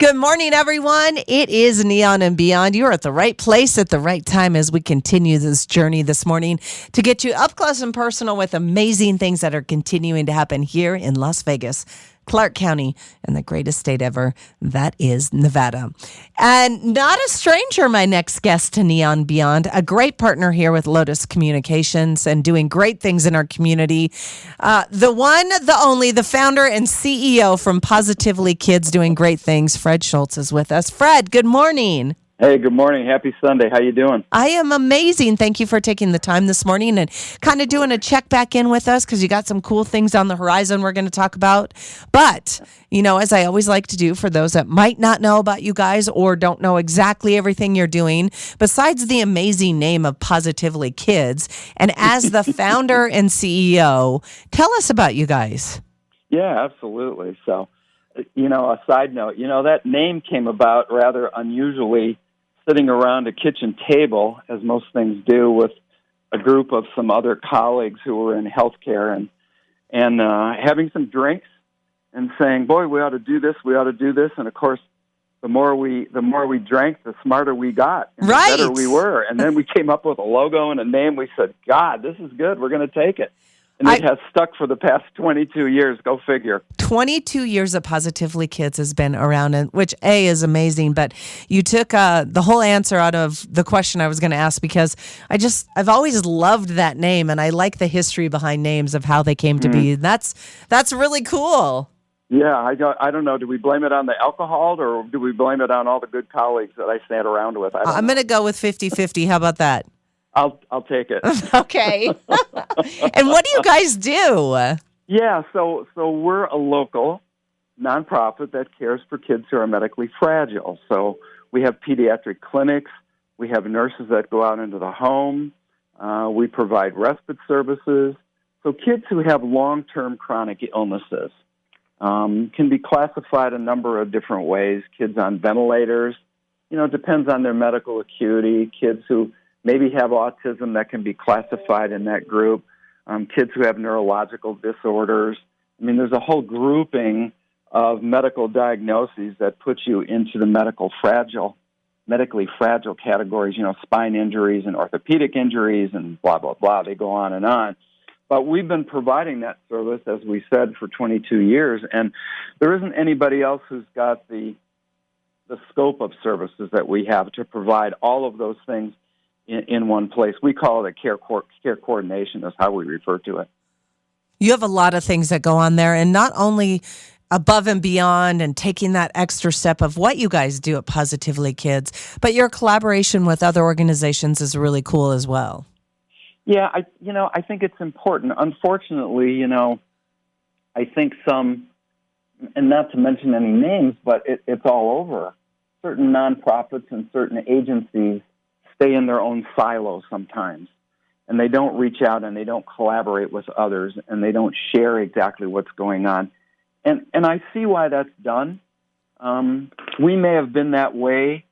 Good morning, everyone. It is Neon and Beyond. You are at the right place at the right time as we continue this journey this morning to get you up close and personal with amazing things that are continuing to happen here in Las Vegas, Clark County, and the greatest state ever, that is Nevada. And not a stranger, my next guest to Neon Beyond, a great partner here with Lotus Communications and doing great things in our community. The one, the only, the founder and CEO from Positively Kids doing great things, Fred Schultz is with us. Fred, good morning. Hey, good morning. Happy Sunday. How you doing? I am amazing. Thank you for taking the time this morning and kind of doing a check back in with us because you got some cool things on the horizon we're going to talk about. But, you know, as I always like to do for those that might not know about you guys or don't know exactly everything you're doing, besides the amazing name of Positively Kids, and as the founder and CEO, tell us about you guys. Yeah, absolutely. So, a side note, that name came about rather unusually, sitting around a kitchen table, as most things do, with a group of some other colleagues who were in healthcare and having some drinks and saying, boy, we ought to do this, and of course, the more we drank, the smarter we got, and right. The better we were. And then we came up with a logo and a name. We said, God, this is good. We're going to take it. And it has stuck for the past 22 years. Go figure. 22 years of Positively Kids has been around, and which is amazing. But you took the whole answer out of the question I was going to ask, because I've always loved that name, and I like the history behind names of how they came to be. That's really cool. Yeah, I don't know. Do we blame it on the alcohol, or do we blame it on all the good colleagues that I sat around with? I'm going to go with 50-50. How about that? I'll take it. Okay. And what do you guys do? Yeah, so we're a local nonprofit that cares for kids who are medically fragile. So we have pediatric clinics. We have nurses that go out into the home. We provide respite services. So kids who have long-term chronic illnesses can be classified a number of different ways. Kids on ventilators, it depends on their medical acuity. Kids who maybe have autism, that can be classified in that group. Kids who have neurological disorders. I mean, there's a whole grouping of medical diagnoses that put you into the medically fragile categories, spine injuries and orthopedic injuries and blah, blah, blah. They go on and on. But we've been providing that service, as we said, for 22 years, and there isn't anybody else who's got the scope of services that we have to provide all of those things in one place. We call it a care coordination is how we refer to it. You have a lot of things that go on there, and not only above and beyond and taking that extra step of what you guys do at Positively Kids, but your collaboration with other organizations is really cool as well. Yeah, I think it's important. Unfortunately, I think some, and not to mention any names, but it's all over. Certain nonprofits and certain agencies stay in their own silo sometimes, and they don't reach out and they don't collaborate with others, and they don't share exactly what's going on. And I see why that's done. We may have been that way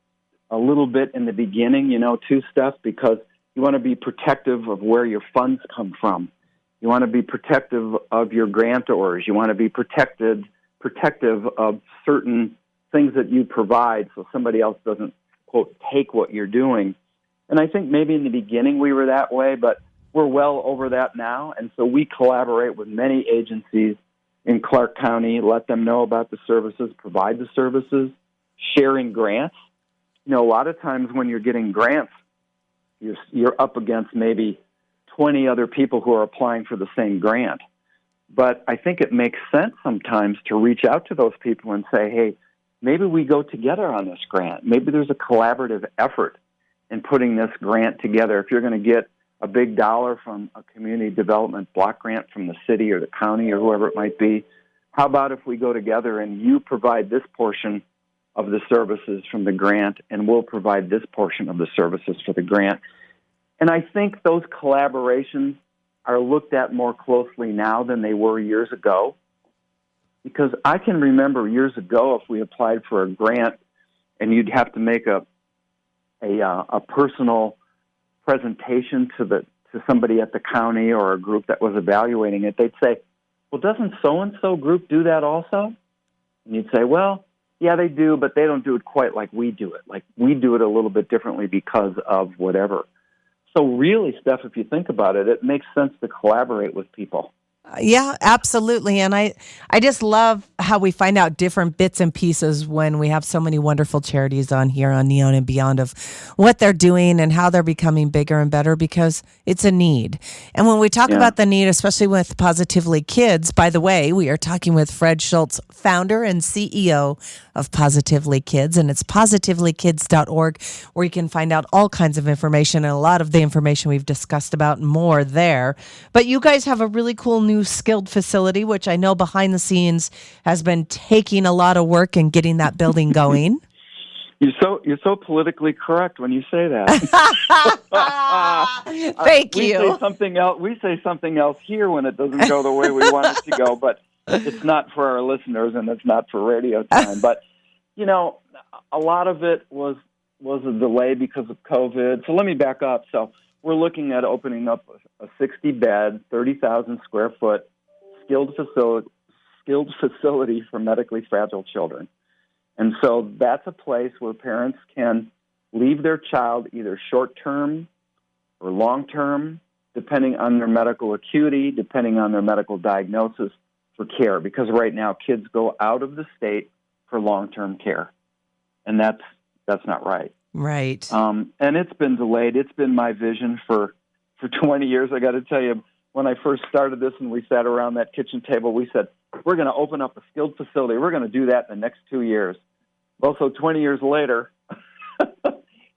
a little bit in the beginning, too, Steph, because you want to be protective of where your funds come from. You want to be protective of your grantors. You want to be protective of certain things that you provide so somebody else doesn't, quote, take what you're doing. And I think maybe in the beginning we were that way, but we're well over that now. And so we collaborate with many agencies in Clark County, let them know about the services, provide the services, sharing grants. A lot of times when you're getting grants, you're up against maybe 20 other people who are applying for the same grant. But I think it makes sense sometimes to reach out to those people and say, hey, maybe we go together on this grant. Maybe there's a collaborative effort in putting this grant together. If you're going to get a big dollar from a community development block grant from the city or the county or whoever it might be, how about if we go together and you provide this portion of the services from the grant and we'll provide this portion of the services for the grant? And I think those collaborations are looked at more closely now than they were years ago. Because I can remember years ago if we applied for a grant and you'd have to make a personal presentation to somebody at the county or a group that was evaluating it, they'd say, well, doesn't so-and-so group do that also? And you'd say, well, Yeah, they do, but they don't do it quite like we do it. Like we do it a little bit differently because of whatever. So really, Steph, if you think about it, it makes sense to collaborate with people. Yeah, absolutely. And I just love how we find out different bits and pieces when we have so many wonderful charities on here on Neon and Beyond of what they're doing and how they're becoming bigger and better because it's a need. And when we talk Yeah. about the need, especially with Positively Kids, by the way, we are talking with Fred Schultz, founder and CEO of Positively Kids, and it's positivelykids.org where you can find out all kinds of information and a lot of the information we've discussed about and more there. But you guys have a really cool new skilled facility, which I know behind the scenes has been taking a lot of work and getting that building going. You're so politically correct when you say that. Thank we you. We say something else here when it doesn't go the way we want it to go, but it's not for our listeners and it's not for radio time. But a lot of it was a delay because of COVID. So let me back up. So we're looking at opening up a 60-bed, 30,000 square foot skilled facility for medically fragile children. And so that's a place where parents can leave their child either short-term or long-term, depending on their medical acuity, depending on their medical diagnosis, for care. Because right now, kids go out of the state for long-term care, and that's not right. Right. And it's been delayed. It's been my vision for 20 years. I got to tell you, when I first started this and we sat around that kitchen table, we said, we're going to open up a skilled facility. We're going to do that in the next 2 years. Well, so 20 years later,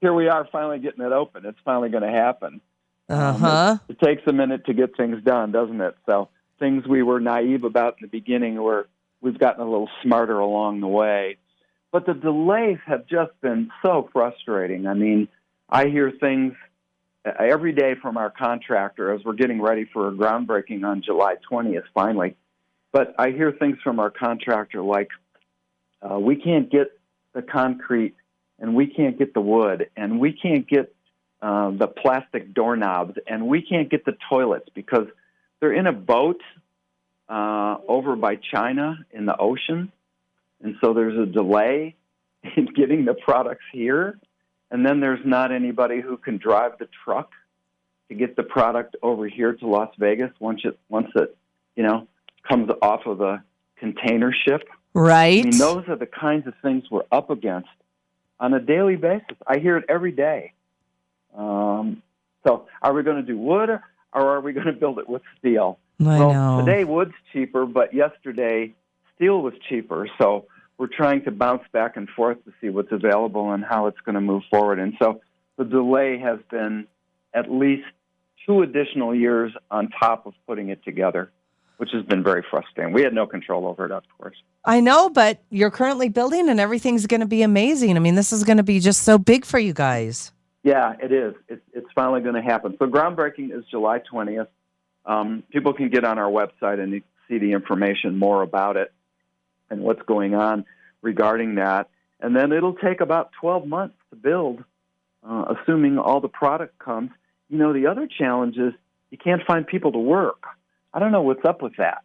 here we are finally getting it open. It's finally going to happen. It takes a minute to get things done, doesn't it? So things we were naive about in the beginning, we've gotten a little smarter along the way. But the delays have just been so frustrating. I mean, I hear things every day from our contractor as we're getting ready for a groundbreaking on July 20th, finally. But I hear things from our contractor like, we can't get the concrete, and we can't get the wood, and we can't get the plastic doorknobs, and we can't get the toilets because they're in a boat over by China in the ocean. And so there's a delay in getting the products here. And then there's not anybody who can drive the truck to get the product over here to Las Vegas once it comes off of the container ship. Right. I mean, those are the kinds of things we're up against on a daily basis. I hear it every day. So are we going to do wood or are we going to build it with steel? I know. Today wood's cheaper, but yesterday steel was cheaper. So we're trying to bounce back and forth to see what's available and how it's going to move forward. And so the delay has been at least 2 additional years on top of putting it together, which has been very frustrating. We had no control over it, of course. I know, but you're currently building and everything's going to be amazing. I mean, this is going to be just so big for you guys. Yeah, it is. It's finally going to happen. So groundbreaking is July 20th. People can get on our website and see the information more about it and what's going on regarding that. And then it'll take about 12 months to build, assuming all the product comes. The other challenge is you can't find people to work. I don't know what's up with that.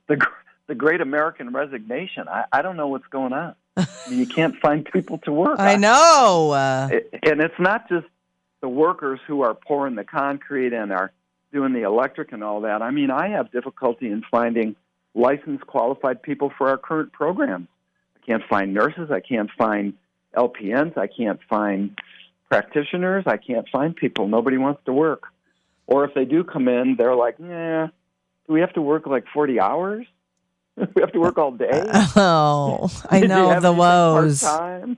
The great American resignation. I don't know what's going on. I mean, you can't find people to work. I know. And it's not just the workers who are pouring the concrete and are doing the electric and all that. I mean, I have difficulty in finding licensed, qualified people for our current programs. I can't find nurses. I can't find LPNs. I can't find practitioners. I can't find people. Nobody wants to work. Or if they do come in, they're like, do we have to work like 40 hours? We have to work all day? Oh, I know the woes. Part-time?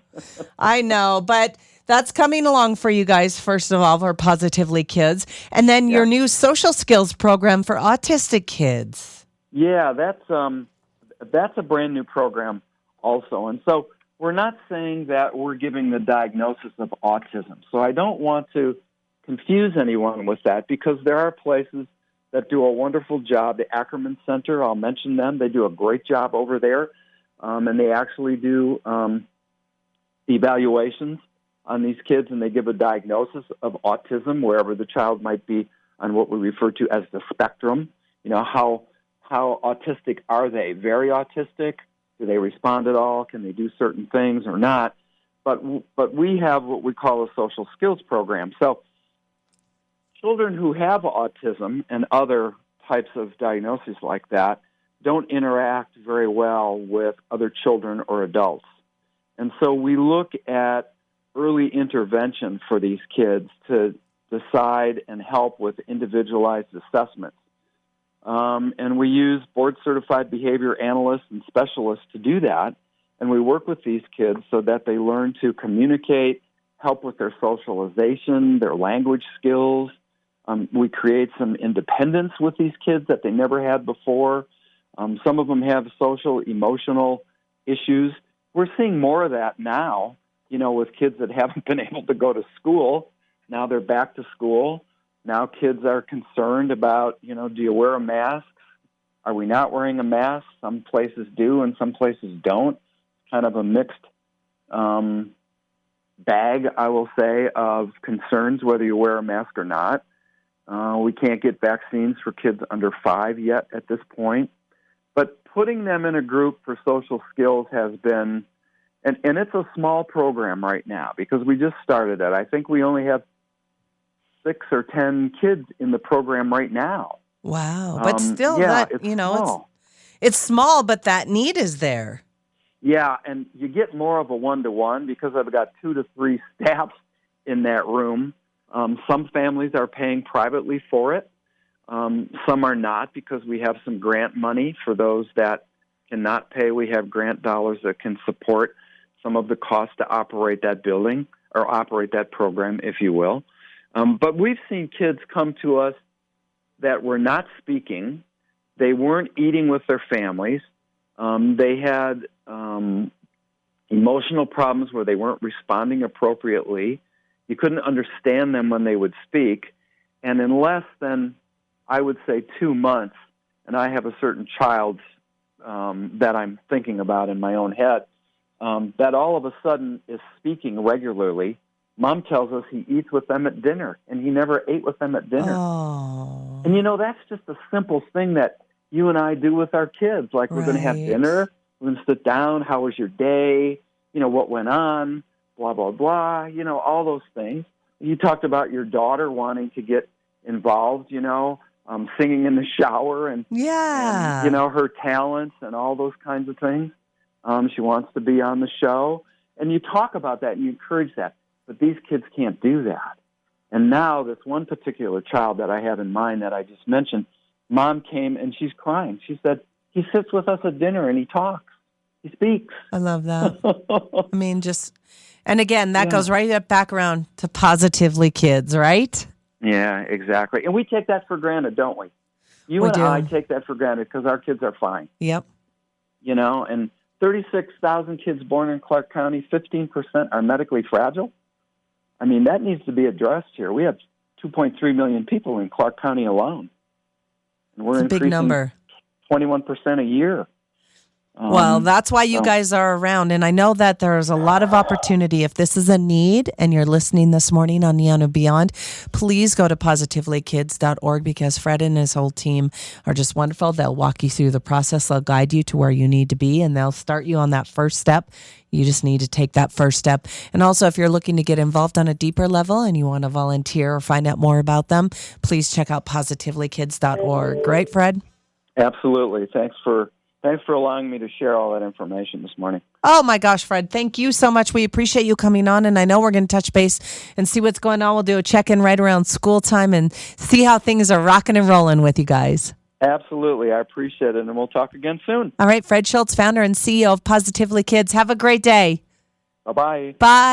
I know, but that's coming along for you guys, first of all, for Positively Kids. And then your new social skills program for autistic kids. Yeah, that's a brand new program also. And so we're not saying that we're giving the diagnosis of autism. So I don't want to confuse anyone with that because there are places that do a wonderful job. The Ackerman Center, I'll mention them. They do a great job over there. And they actually do evaluations on these kids, and they give a diagnosis of autism wherever the child might be on what we refer to as the spectrum. How autistic are they? Very autistic, Do they respond at all? Can they do certain things or not? But we have what we call a social skills program. So children who have autism and other types of diagnoses like that don't interact very well with other children or adults. And so we look at early intervention for these kids to decide and help with individualized assessments. And we use board-certified behavior analysts and specialists to do that. And we work with these kids so that they learn to communicate, help with their socialization, their language skills. We create some independence with these kids that they never had before. Some of them have social, emotional issues. We're seeing more of that now, with kids that haven't been able to go to school. Now they're back to school. Now kids are concerned about, do you wear a mask? Are we not wearing a mask? Some places do and some places don't. Kind of a mixed bag, I will say, of concerns whether you wear a mask or not. We can't get vaccines for kids under 5 yet at this point. But putting them in a group for social skills has been, and it's a small program right now because we just started it. I think we only have 6 or 10 kids in the program right now. Wow. But still, small. It's small, but that need is there. Yeah, and you get more of a one-to-one because I've got 2 to 3 staff in that room. Some families are paying privately for it. Some are not because we have some grant money for those that cannot pay. We have grant dollars that can support some of the cost to operate that building or operate that program, if you will. But we've seen kids come to us that were not speaking. They weren't eating with their families. They had emotional problems where they weren't responding appropriately. You couldn't understand them when they would speak. And in less than, I would say, 2 months, and I have a certain child that I'm thinking about in my own head, that all of a sudden is speaking regularly. Mom tells us he eats with them at dinner, and he never ate with them at dinner. Oh. And, that's just a simple thing that you and I do with our kids. Like, we're going to have dinner, we're going to sit down, how was your day, what went on, blah, blah, blah, all those things. You talked about your daughter wanting to get involved, singing in the shower and her talents and all those kinds of things. She wants to be on the show. And you talk about that and you encourage that. But these kids can't do that. And now this one particular child that I have in mind that I just mentioned, Mom came and she's crying. She said, he sits with us at dinner and he talks. He speaks. I love that. I mean, and again, that goes right back around to Positively Kids, right? Yeah, exactly. And we take that for granted, don't we? We do. I take that for granted because our kids are fine. Yep. And 36,000 kids born in Clark County, 15% are medically fragile. I mean, that needs to be addressed here. We have 2.3 million people in Clark County alone. And we're it's a big number. 21% a year. Well, that's why you guys are around. And I know that there's a lot of opportunity. If this is a need and you're listening this morning on Neon and Beyond, please go to positivelykids.org because Fred and his whole team are just wonderful. They'll walk you through the process. They'll guide you to where you need to be, and they'll start you on that first step. You just need to take that first step. And also, if you're looking to get involved on a deeper level and you want to volunteer or find out more about them, please check out positivelykids.org. Right, Fred? Absolutely. Thanks for allowing me to share all that information this morning. Oh, my gosh, Fred. Thank you so much. We appreciate you coming on, and I know we're going to touch base and see what's going on. We'll do a check-in right around school time and see how things are rocking and rolling with you guys. Absolutely. I appreciate it, and we'll talk again soon. All right, Fred Schultz, founder and CEO of Positively Kids. Have a great day. Bye-bye. Bye.